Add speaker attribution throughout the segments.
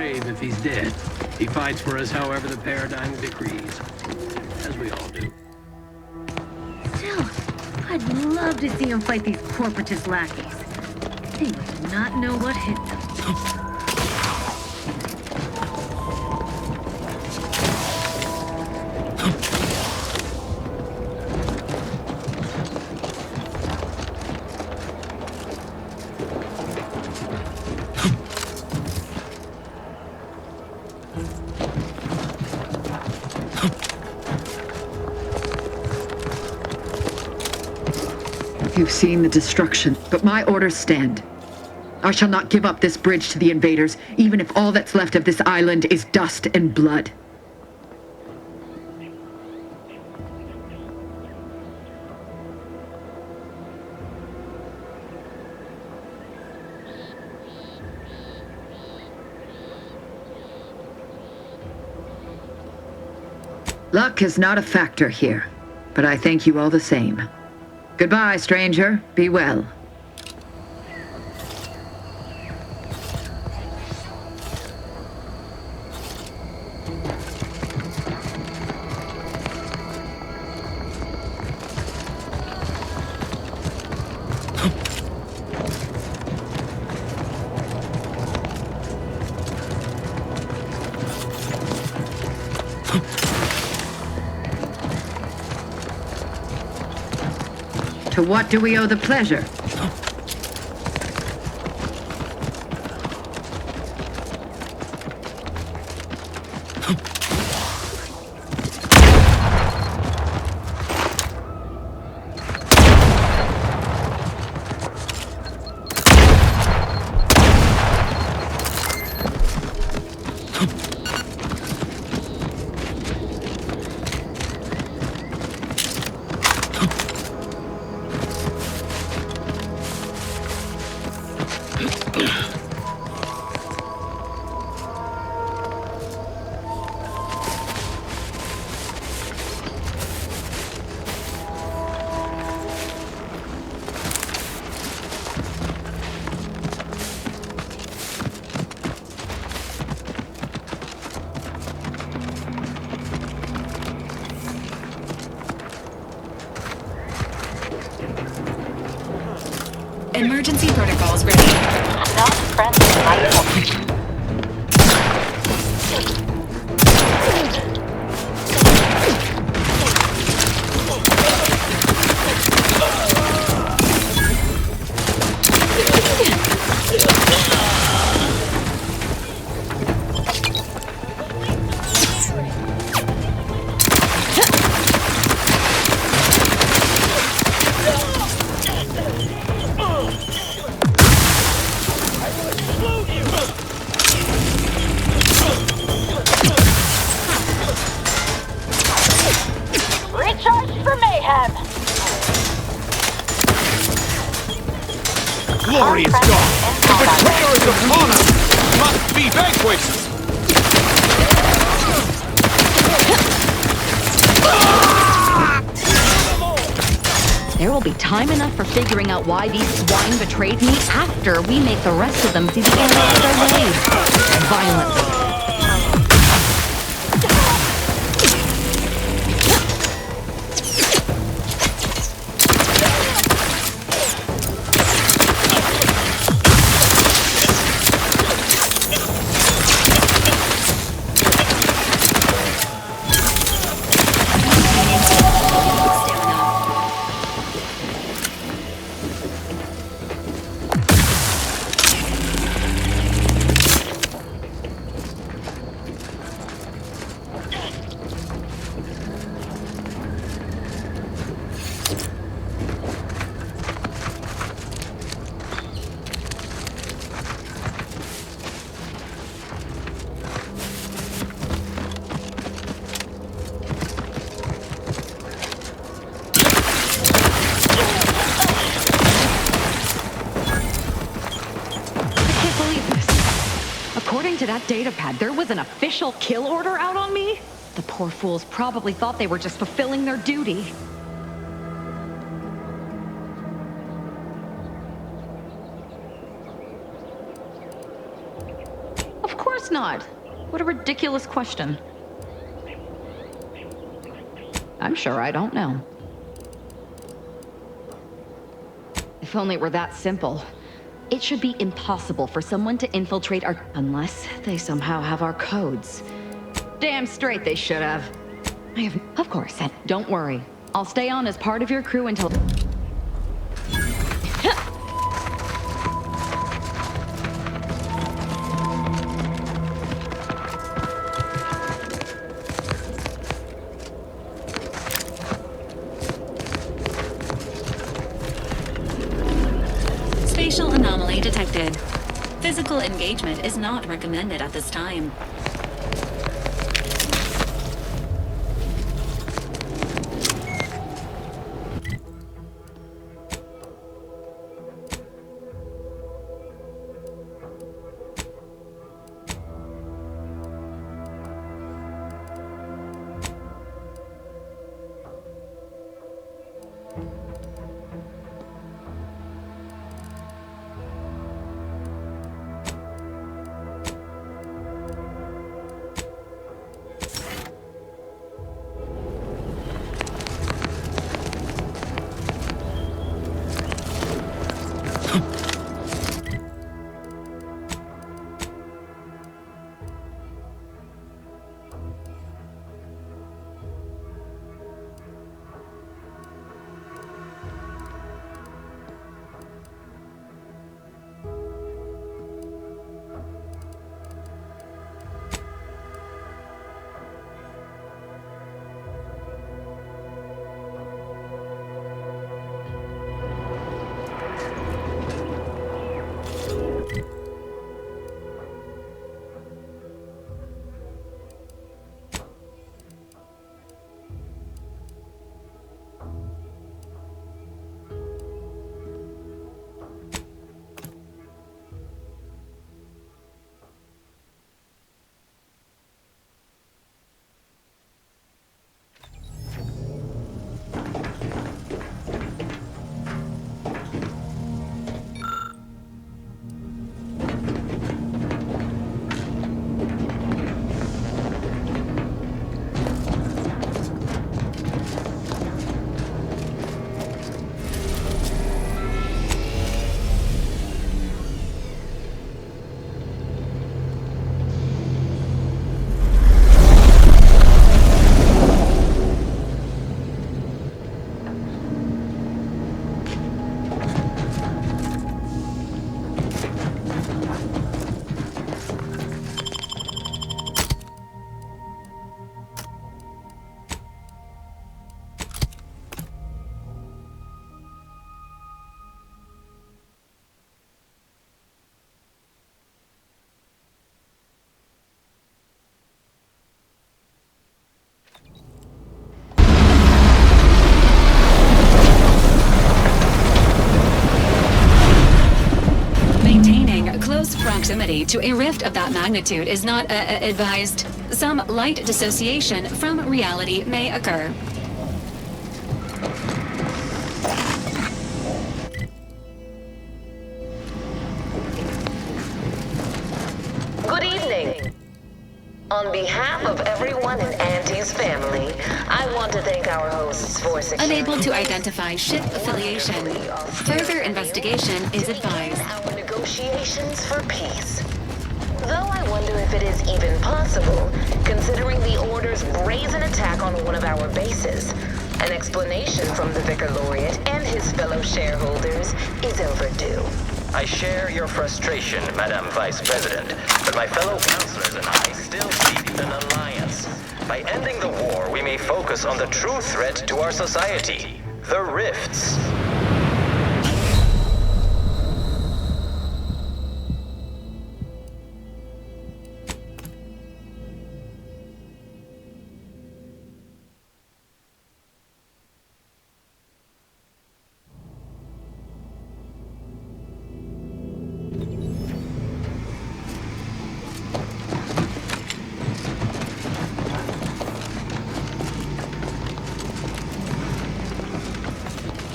Speaker 1: brave if he's dead. He fights for us however the paradigm decrees. As we all do.
Speaker 2: Still, I'd love to see him fight these corporatist lackeys. They would not know what hit them.
Speaker 3: You've seen the destruction, but my orders stand. I shall not give up this bridge to the invaders, even if all that's left of this island is dust and blood. Luck is not a factor here, but I thank you all the same. Goodbye, stranger. Be well. To what do we owe the pleasure?
Speaker 4: Emergency protocols ready.
Speaker 5: Not friendly light.
Speaker 6: Glory is gone! The betrayer is upon us! Must be vanquished!
Speaker 7: There will be time enough for figuring out why these swine betrayed me after we make the rest of them see the end of their ways. Violence. According to that datapad, there was an official kill order out on me? The poor fools probably thought they were just fulfilling their duty. Of course not. not? What a ridiculous question. I'm sure I don't know. If only it were that simple. It should be impossible for someone to infiltrate our... unless they somehow have our codes. Damn straight they should have. I have... Of course, and don't worry. I'll stay on as part of your crew until...
Speaker 4: Spatial anomaly detected. Physical engagement is not recommended at this time. Close proximity to a rift of that magnitude is not advised. Some light dissociation from reality may occur.
Speaker 8: Good evening. On behalf of everyone in Auntie's family, I want to thank our hosts for security.
Speaker 4: Unable to identify ship affiliation. Further investigation is advised.
Speaker 8: Our negotiations for peace. Though I wonder if it is even possible, considering the Order's brazen attack on one of our bases. An explanation from the Vicar Laureate and his fellow shareholders is overdue.
Speaker 9: I share your frustration, Madam Vice President, but my fellow councilors and I still seek an alliance. By ending the war, we may focus on the true threat to our society, the rifts.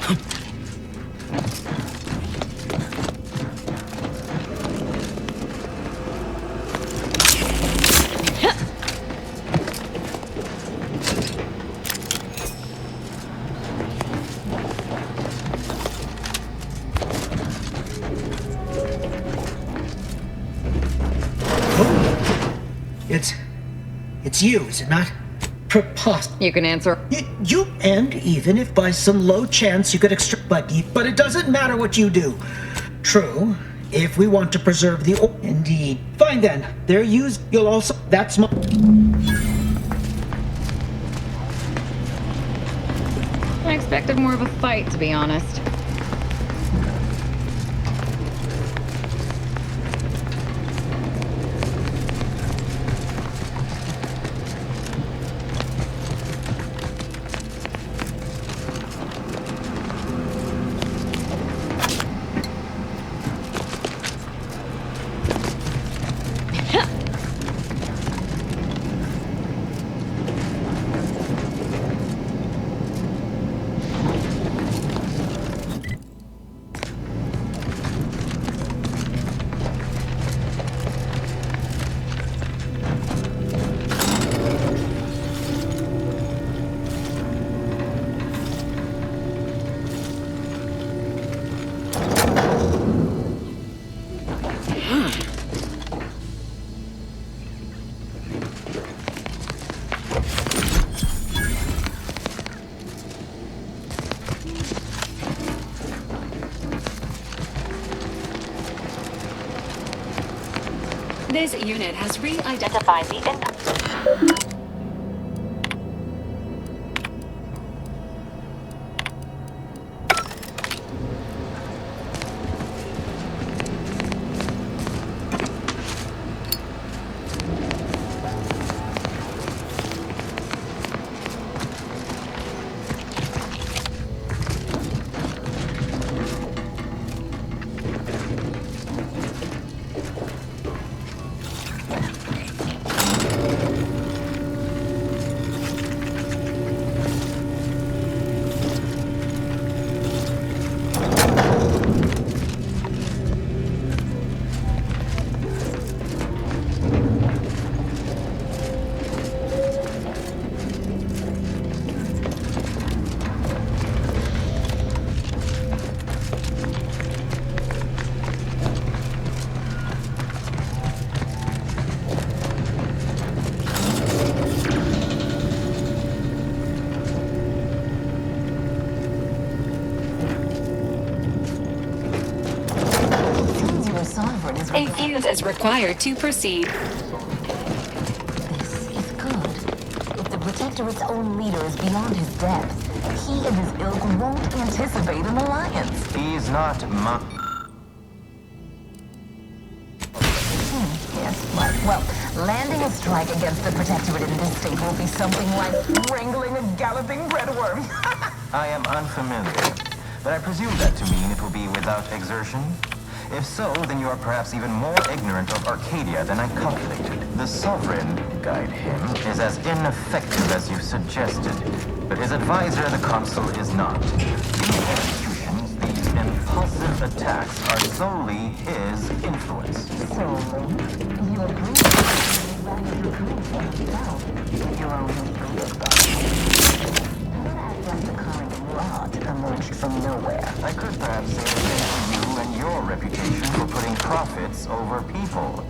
Speaker 6: Huh.
Speaker 10: It's you, is it not? Preposterous.
Speaker 7: You can answer.
Speaker 10: You, and even if by some low chance you could but it doesn't matter what you do. True, if we want to preserve the indeed. Fine then, they're used, you'll also, that's my...
Speaker 7: I expected more of a fight, to be honest.
Speaker 4: This unit has re-identified the A fuse is required to proceed.
Speaker 8: This is good. If the Protectorate's own leader is beyond his depth, he and his ilk won't anticipate an alliance.
Speaker 9: He's not
Speaker 8: Yes, right. Well, landing a strike against the Protectorate in this state will be something like wrangling a galloping breadworm.
Speaker 9: I am unfamiliar, but I presume that to mean it will be without exertion. If so, then you are perhaps even more ignorant of Arcadia than I calculated. The Sovereign, guide him, is as ineffective as you suggested, but his advisor, the Consul, is not. These executions, these impulsive attacks, are solely his influence.
Speaker 8: Solely? You agree? Your own Don't act like the current rot emerged from nowhere.
Speaker 9: I could perhaps say the same for you and your reputation for putting profits over people.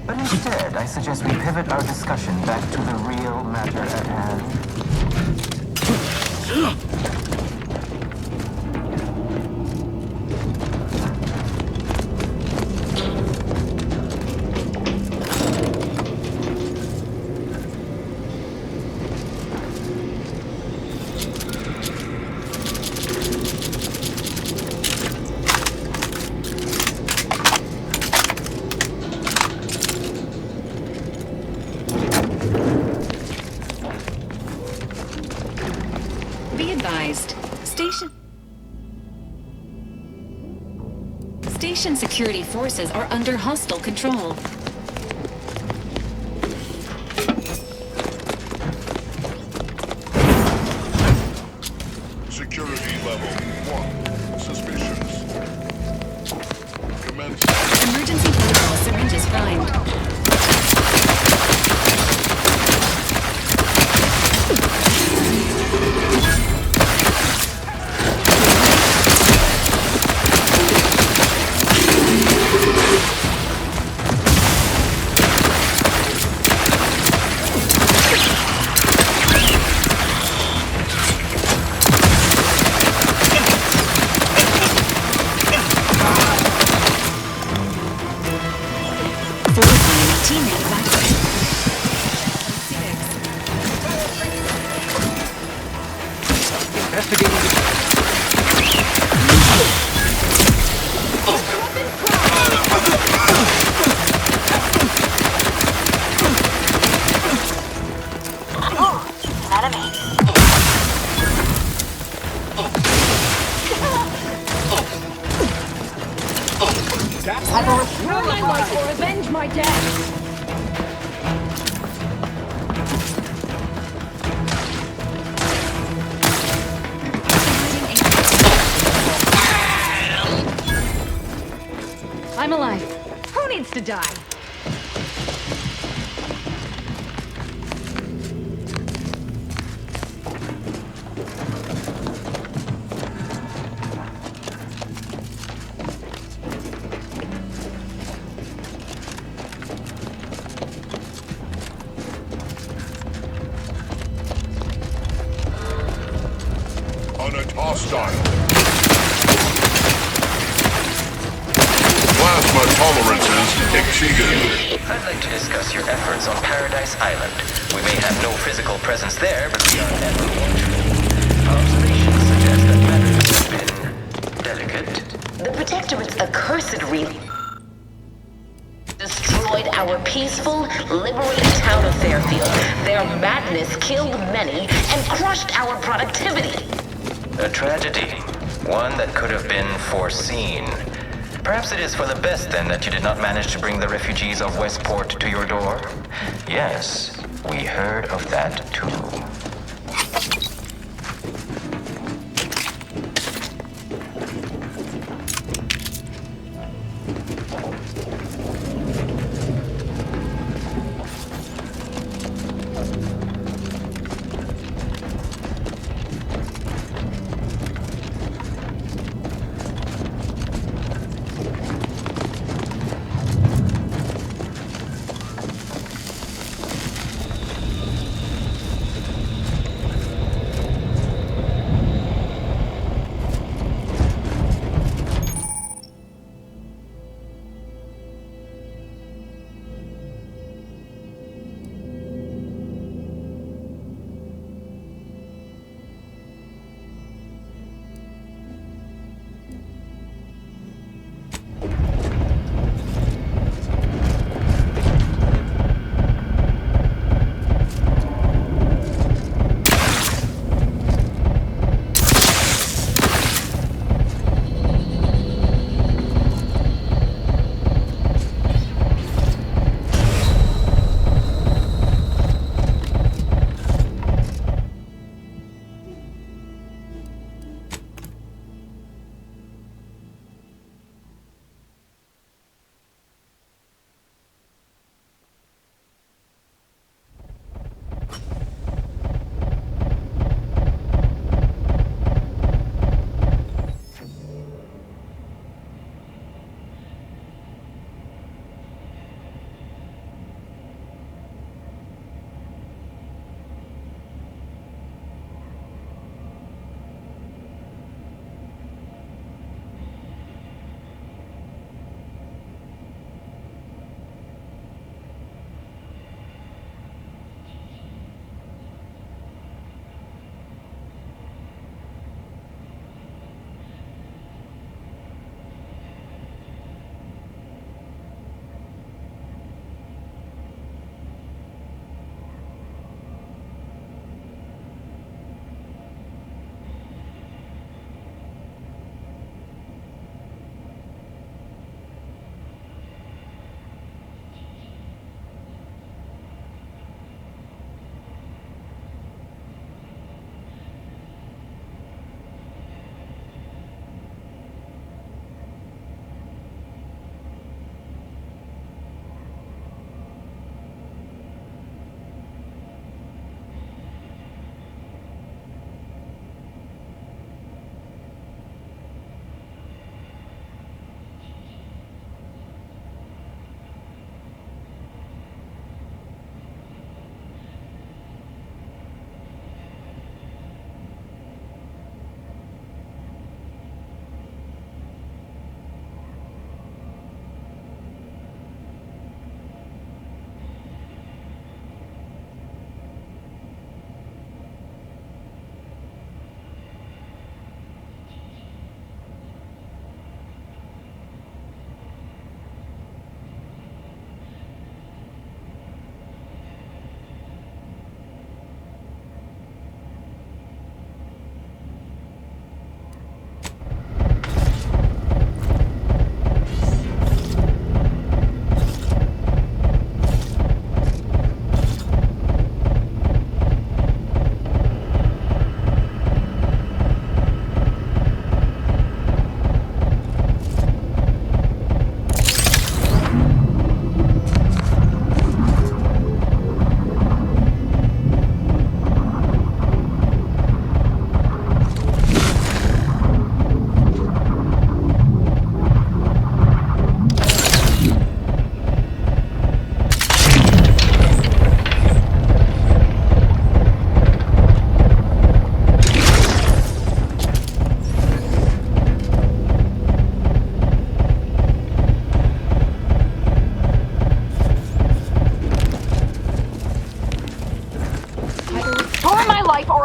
Speaker 9: But instead, I suggest we pivot our discussion back to the real matter at hand.
Speaker 4: Station security forces are under hostile control.
Speaker 11: Security level 1. Suspicious. Commence.
Speaker 4: Emergency protocol syringes primed.
Speaker 6: Investigating the...
Speaker 5: An enemy.
Speaker 12: I will restore my life or avenge my death.
Speaker 7: I'm alive. Who needs to die?
Speaker 11: Unit hostile. Plasma tolerances exceeded.
Speaker 9: I'd like to discuss your efforts on Paradise Island. We may have no physical presence there, but we are ever watchful. Observations suggest that matters have been delicate.
Speaker 8: The Protectorate's accursed destroyed our peaceful, liberated town of Fairfield. Their madness killed many and crushed our productivity.
Speaker 9: A tragedy. One that could have been foreseen. Perhaps it is for the best, then, that you did not manage to bring the refugees of Westport to your door? Yes, we heard of that, too.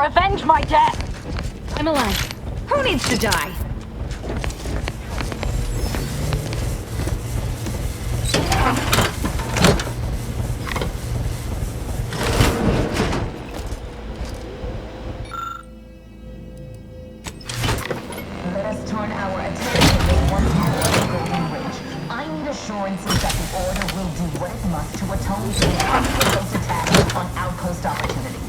Speaker 12: avenge my death!
Speaker 7: I'm alive. Who needs to die?
Speaker 8: Let us turn our attention once more to Golden Ridge. I need assurances that the Order will do what it must to atone for the unprovoked attacks on outpost opportunities.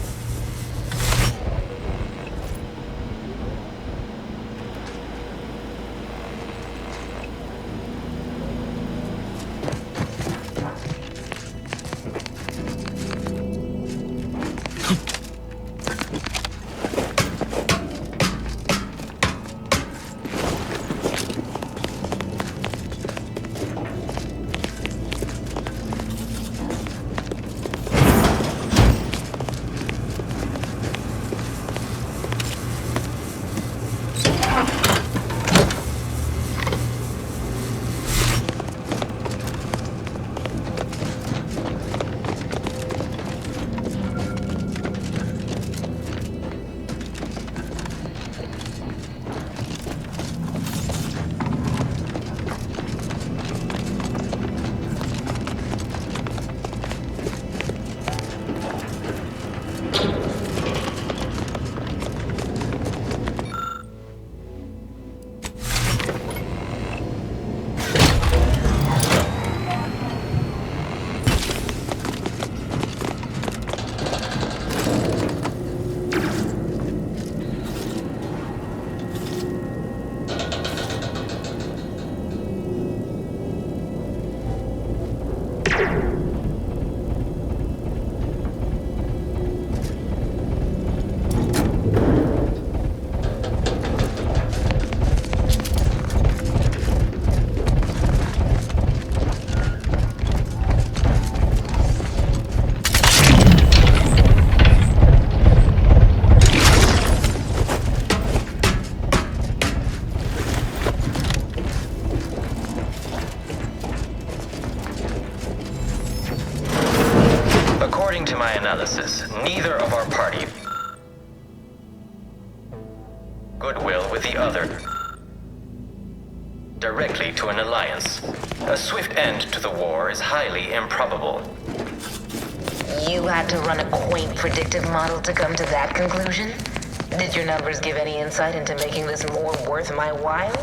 Speaker 9: According to my analysis, neither of our party goodwill with the other directly to an alliance. A swift end to the war is highly improbable.
Speaker 8: You had to run a quaint predictive model to come to that conclusion? Did your numbers give any insight into making this more worth my while?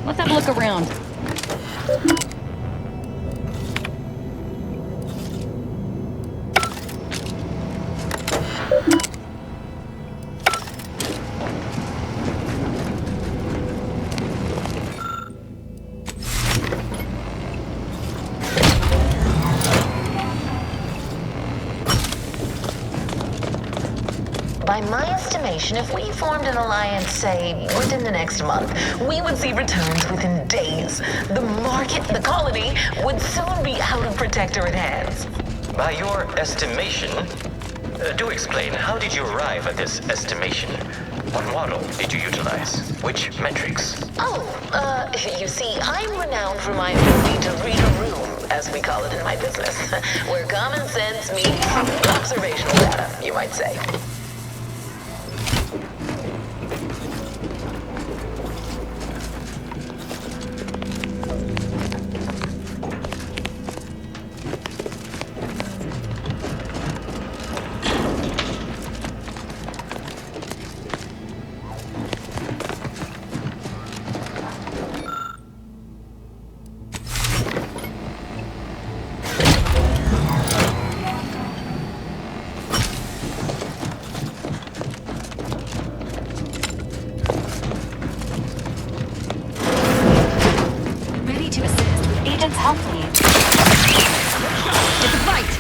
Speaker 7: Let's have a look around.
Speaker 8: By my estimation, if we formed an alliance, say, within the next month, we would see returns within days. The market, the colony, would soon be out of Protectorate hands.
Speaker 9: By your estimation? Do explain, how did you arrive at this estimation? What model did you utilize? Which metrics?
Speaker 8: You see, I'm renowned for my ability to read a room, as we call it in my business, where common sense meets observational data, you might say.
Speaker 4: Ready to assist.
Speaker 5: Agents help me.
Speaker 7: It's a fight!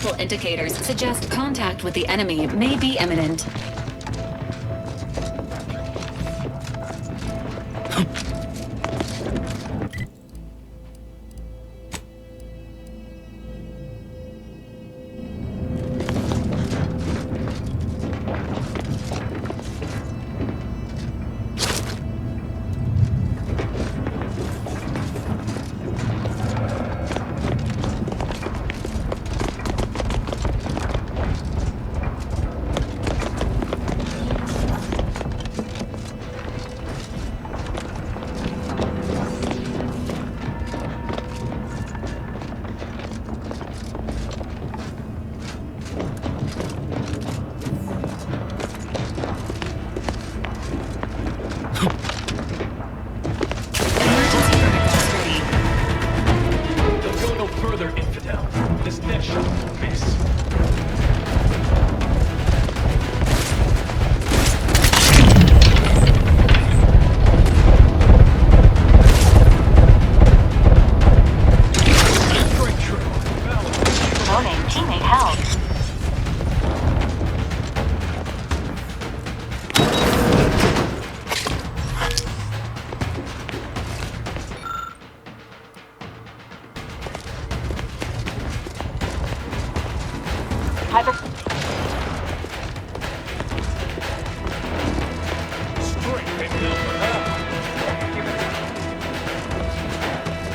Speaker 4: Multiple indicators suggest contact with the enemy may be imminent.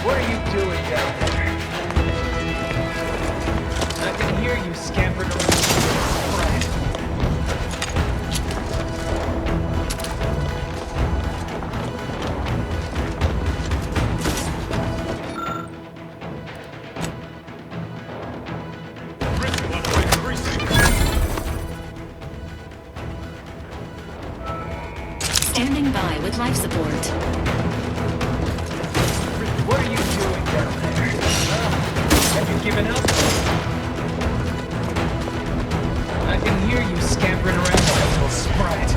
Speaker 6: What are you doing down there? I can hear you scampering around.
Speaker 4: Standing by with life support.
Speaker 6: What are you doing down there? Have you given up? I can hear you scampering around like a little sprite.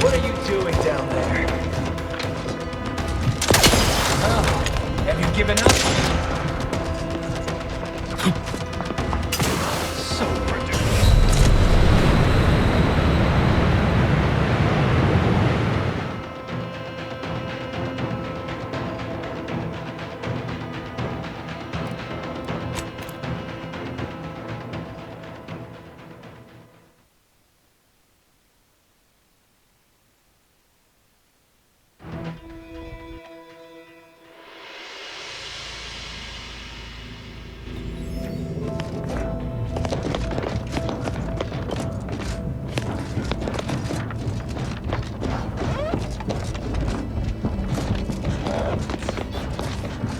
Speaker 6: What are you doing down there? Oh, have you given up? So predictable.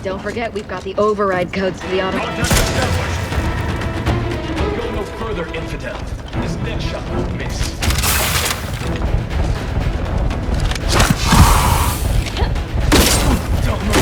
Speaker 7: Don't forget, we've got the override codes to the auto.
Speaker 6: Contact established. Go no further, infidel. This next shot won't miss. Don't move.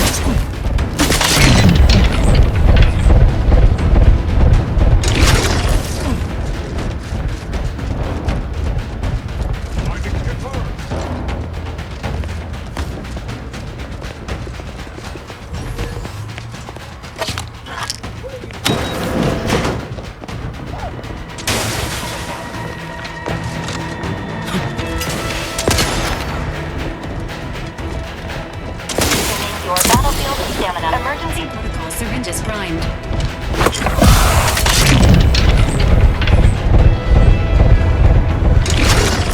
Speaker 5: Your battlefield stamina.
Speaker 4: Emergency protocol syringes primed.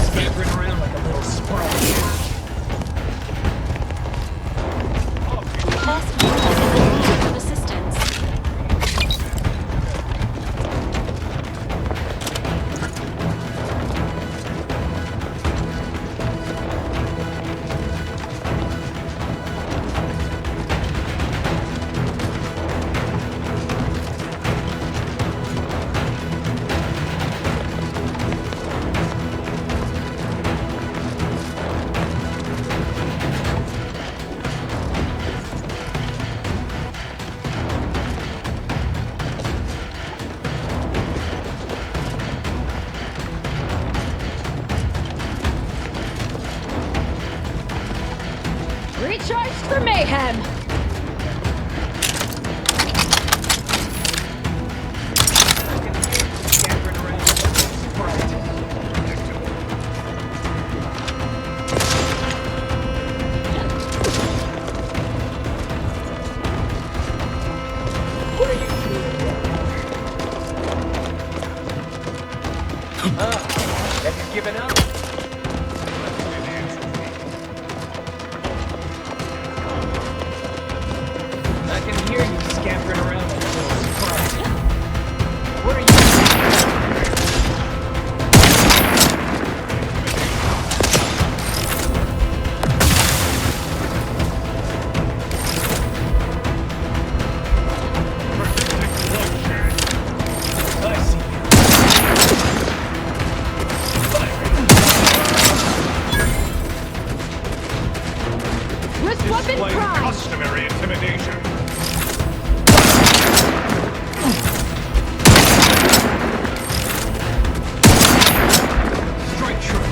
Speaker 6: Scampering around like a little sprite.
Speaker 4: This unit is in need of assistance.
Speaker 12: Charged for mayhem!
Speaker 6: Have you given up? I can hear you scampering around like a little surprise. What are you I see you.
Speaker 12: Wrist weapon
Speaker 11: Display
Speaker 12: prime!
Speaker 11: customary intimidation.
Speaker 6: Strike true.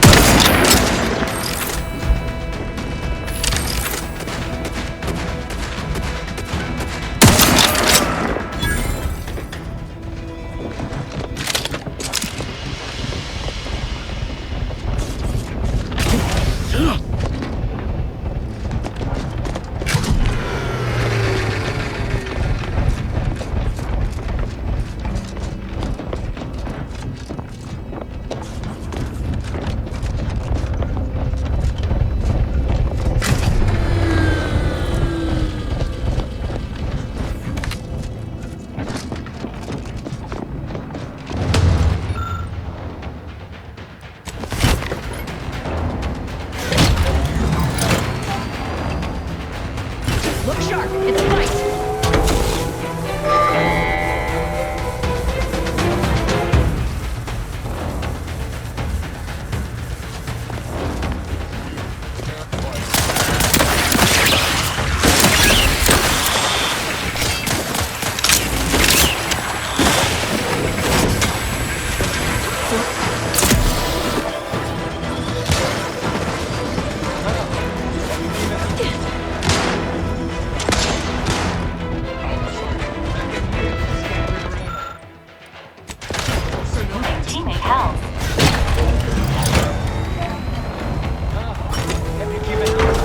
Speaker 12: Look sharp, it's a fight!
Speaker 5: Teammate health.
Speaker 6: Have you given up?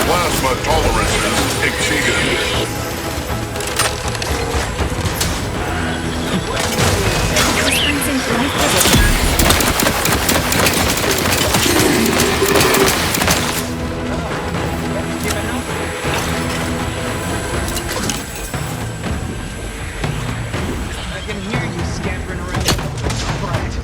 Speaker 11: Plasma tolerances exceeded.
Speaker 6: I can hear you scampering around like a little surprise.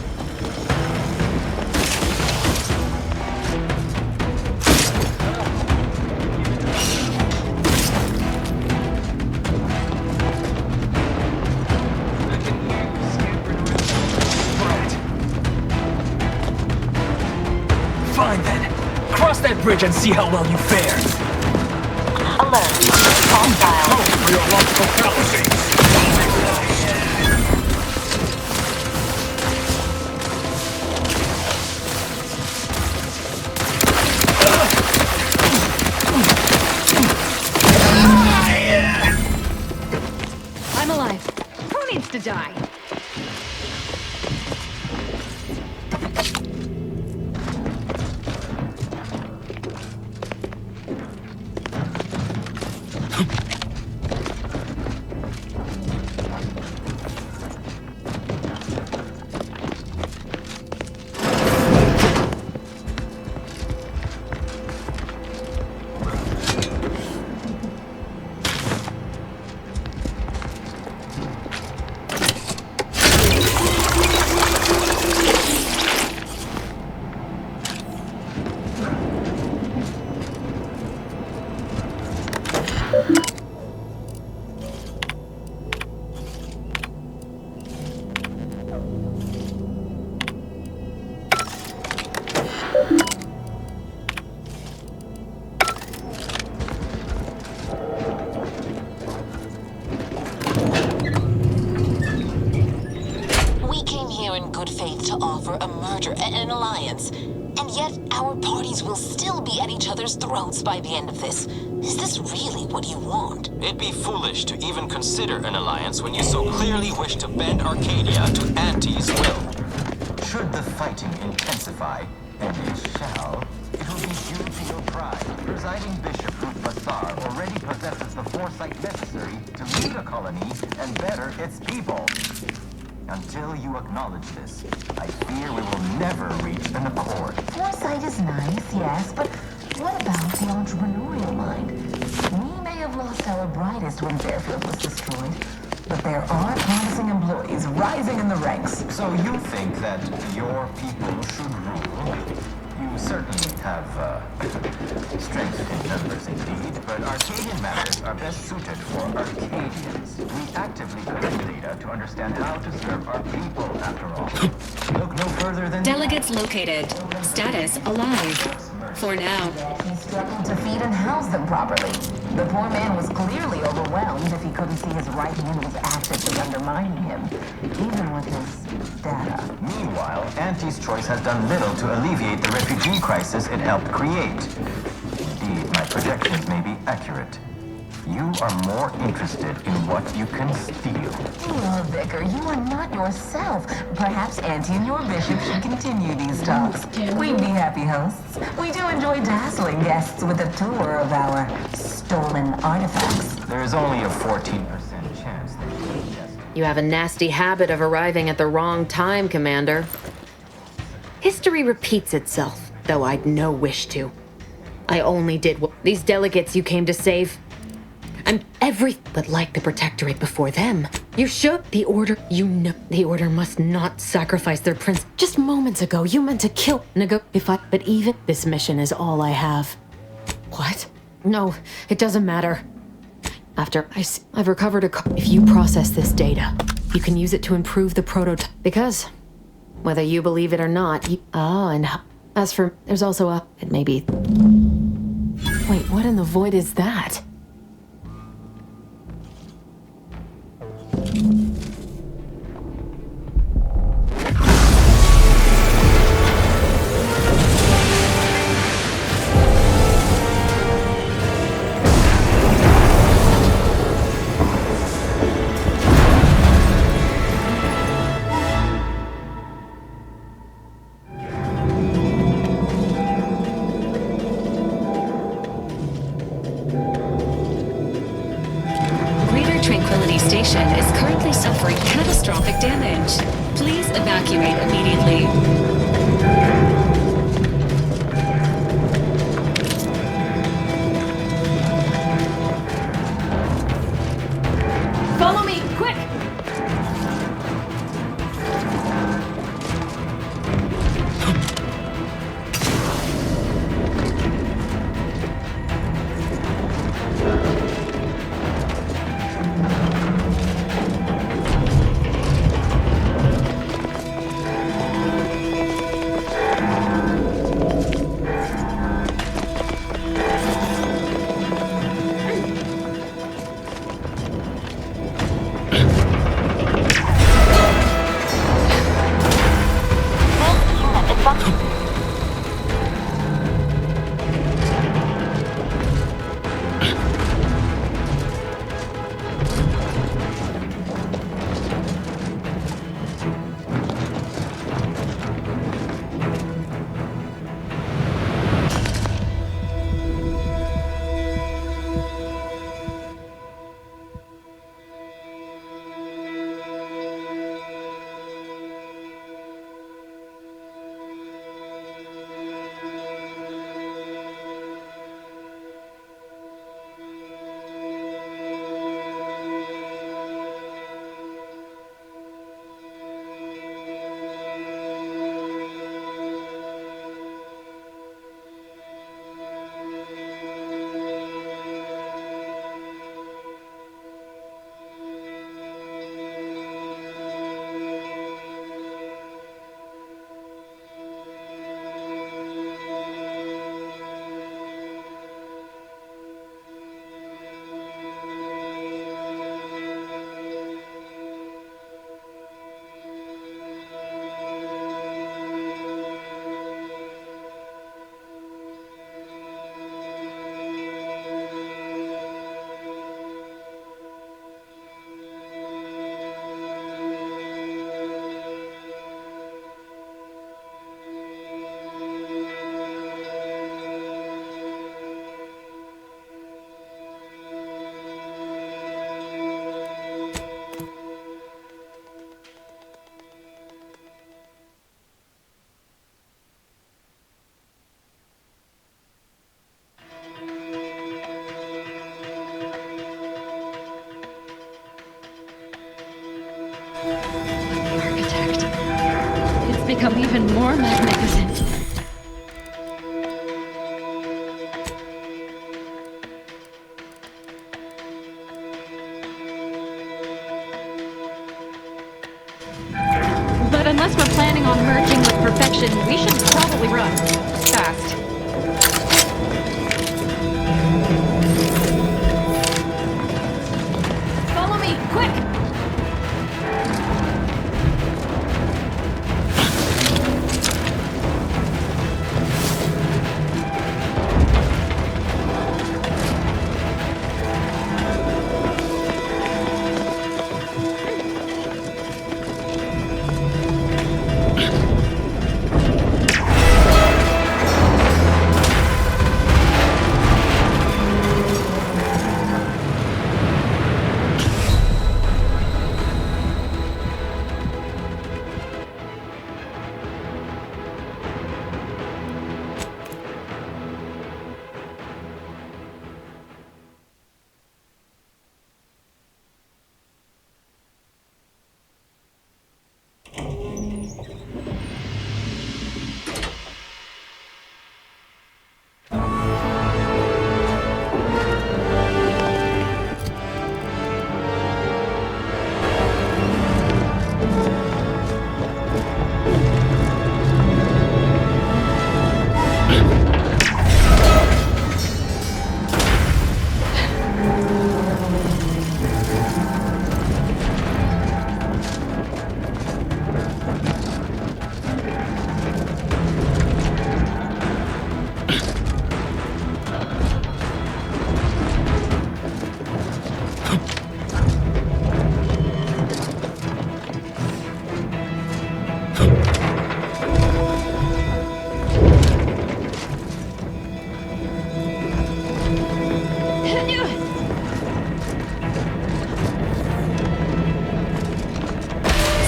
Speaker 6: I can hear you scampering around like a little surprise. Fine then. Cross that bridge and see how well you fare.
Speaker 5: Alert. Hostile.
Speaker 11: For your logical fallacies.
Speaker 12: I'm alive. Who needs to die?
Speaker 8: enter an alliance. And yet, our parties will still be at each other's throats by the end of this. Is this really what you want?
Speaker 9: It'd be foolish to even consider an alliance when you so clearly wish to bend Arcadia to Auntie's will. Should the fighting intensify, and it shall, it will be due to your pride. Presiding Bishop Ruth Bassar already possesses the foresight necessary to lead a colony and better its people. Until you acknowledge this, I fear we will never reach an accord.
Speaker 8: Foresight is nice, yes, but what about the entrepreneurial mind? We may have lost our brightest when Fairfield was destroyed, but there are promising employees rising in the ranks.
Speaker 9: So you think that your people should rule? You certainly have, strength in numbers indeed, but Arcadian matters are best suited for Arcadians. We actively collect data to understand how to serve our people, after all. Look no further than...
Speaker 4: Delegates located. Status alive. For now.
Speaker 8: He struggled to feed and house them properly. The poor man was clearly overwhelmed if he couldn't see his right hand was actively undermining him, even with his data.
Speaker 9: Meanwhile, Auntie's choice has done little to alleviate the refugee crisis it helped create. Indeed, my projections may be accurate. You are more interested in what you can steal.
Speaker 8: Oh, Vicar, you are not yourself. Perhaps Auntie and your bishop should continue these talks. We'd be happy hosts. We do enjoy dazzling guests with a tour of our stolen artifacts.
Speaker 9: There is only a 14% chance that you will guess.
Speaker 13: You have a nasty habit of arriving at the wrong time, Commander. History repeats itself, though I'd no wish to. I only did what these delegates you came to save. I'm everything but like the Protectorate before them. You should. The Order, you know, the Order must not sacrifice their prince. Just moments ago, you meant to kill but even this mission is all I have. What? No, it doesn't matter. After I've recovered if you process this data, you can use it to improve the prototype. Because, whether you believe it or not, and as for, there's also it may be. Wait, what in the void is that?
Speaker 4: Station is currently suffering catastrophic damage. Please evacuate immediately.
Speaker 12: Follow me, quick!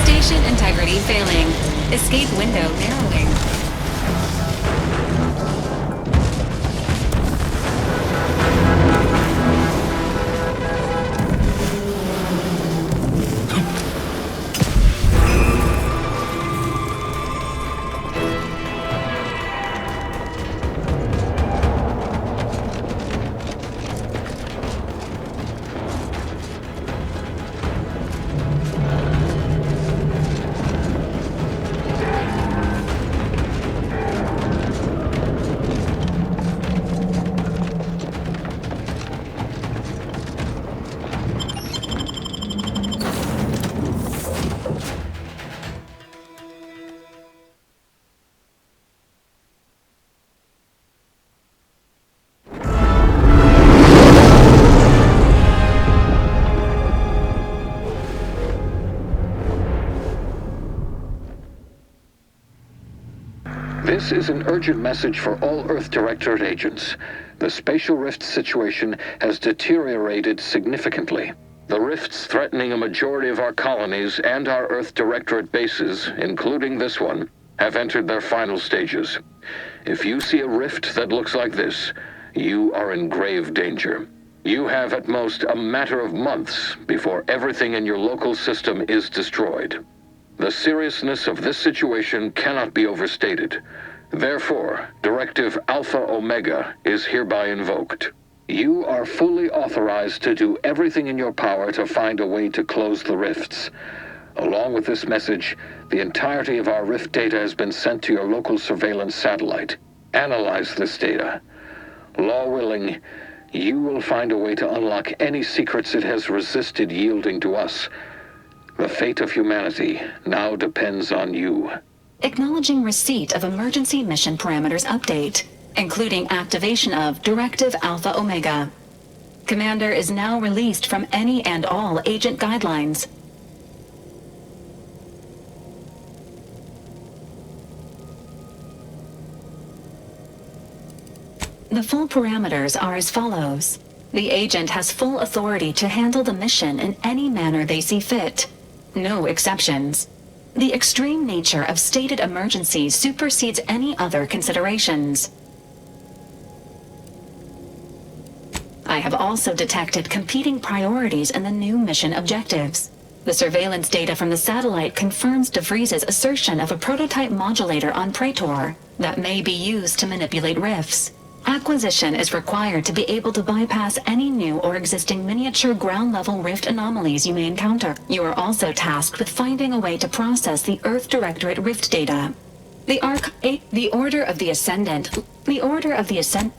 Speaker 4: Station integrity failing. Escape window narrowing.
Speaker 14: This is an urgent message for all Earth Directorate agents. The spatial rift situation has deteriorated significantly. The rifts threatening a majority of our colonies and our Earth Directorate bases, including this one, have entered their final stages. If you see a rift that looks like this, you are in grave danger. You have at most a matter of months before everything in your local system is destroyed. The seriousness of this situation cannot be overstated. Therefore, Directive Alpha Omega is hereby invoked. You are fully authorized to do everything in your power to find a way to close the rifts. Along with this message, the entirety of our rift data has been sent to your local surveillance satellite. Analyze this data. Law willing, you will find a way to unlock any secrets it has resisted yielding to us. The fate of humanity now depends on you.
Speaker 4: Acknowledging receipt of emergency mission parameters update, including activation of Directive Alpha Omega. Commander is now released from any and all agent guidelines. The full parameters are as follows. The agent has full authority to handle the mission in any manner they see fit. No exceptions. The extreme nature of stated emergencies supersedes any other considerations. I have also detected competing priorities in the new mission objectives. The surveillance data from the satellite confirms DeVries's assertion of a prototype modulator on Praetor that may be used to manipulate rifts. Acquisition is required to be able to bypass any new or existing miniature ground-level rift anomalies you may encounter. You are also tasked with finding a way to process the Earth Directorate rift data. The Order of the Ascendant.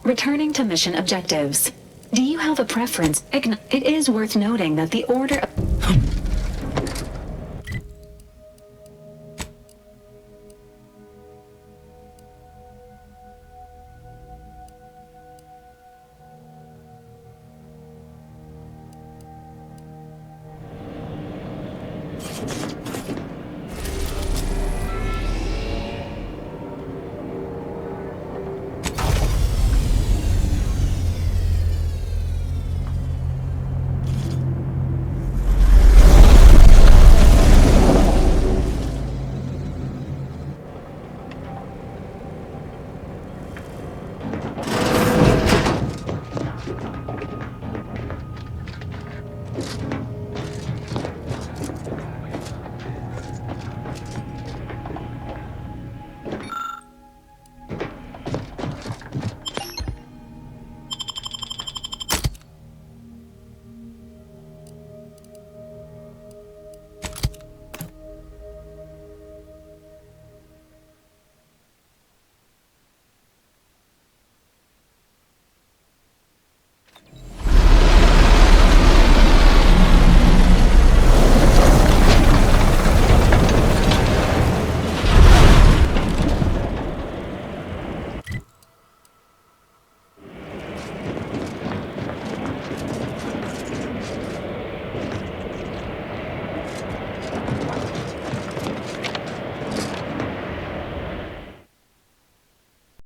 Speaker 4: Returning to mission objectives. Do you have a preference? It is worth noting that the Order of...